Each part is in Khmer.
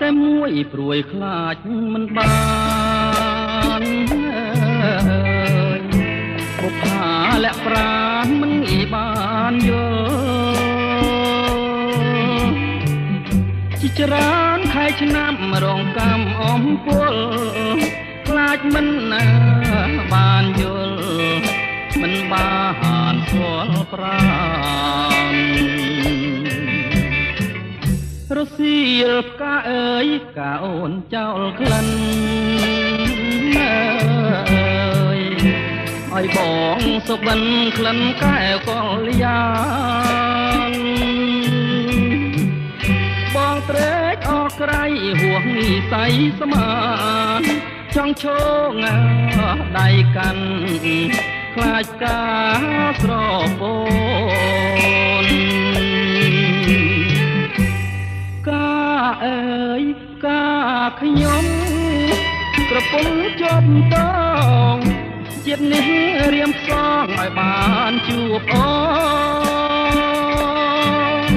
តែមួយព្រួយខ្លាចមិនបានបុប្ផាលាក់ប្រាណមិនបានយល់ជាច្រើនខែឆ្នាំរងកម្មអំពលខ្លាចមិនបានយល់មិនបានស្គាល់ប្រាណរសៀលផ្កាអើយផ្កាអូនចោលក្លិនឲ្យបងសុបិនក្លិនកែវកលយានបងត្រេកអរក្រៃហួងនិស័យស្មានចង់ឈងដៃកាន់ខ្លាចការស្រពោនអើយកាខ្ញុំក្រពុំជាប់តងជាតិនេះរៀមផ្សងឲ្យបានជួបអូន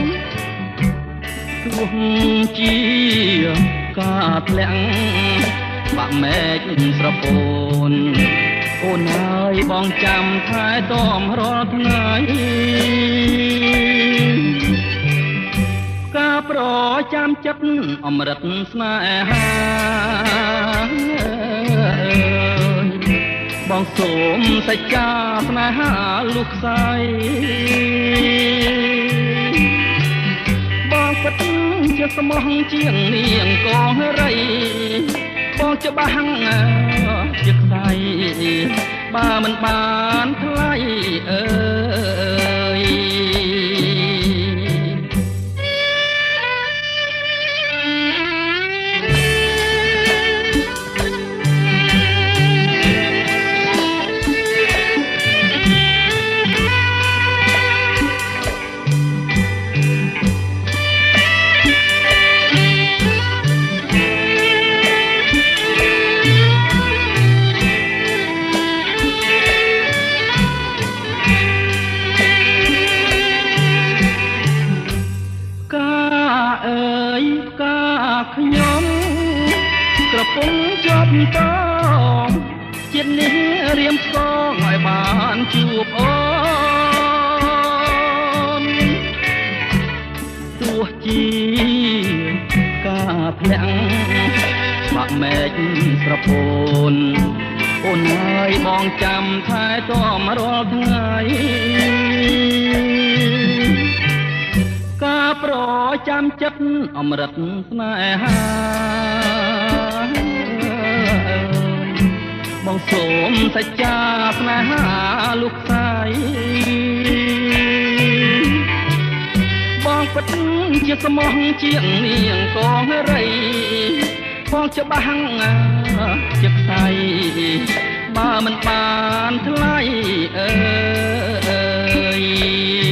ទោះជាការធ្លាក់បាក់មែកស្រពោនអូនហើយបងចាំថែទាំរាល់ថ្ងៃការប្រចាំចិត្តអមរិតស្នេហាបងសូមសច្ចាស្នេហាលុះខ្សែបងពិតជាស្មោះជាងនាងកងរីបងច្បាស់ជាខ្សែបើមិនបានថ្លៃអើយខ្ញុំក្រពុំជាប់តងជាតិនេះរៀមផ្សងឲ្យបានជួបអូនទោះជាការធ្លាក់បាក់មែកស្រពោនអូនហើយបងចាំថែទាំរាល់ថ្ងៃការប្រចាំចិត្តអមរិតស្នេហាបងសូមសច្ចាស្នេហាលុះខ្សែបងពិតជាស្មោះជាងនាងកងរីបងច្បាស់ជាខ្សែបើមិនបានថ្លៃអើយ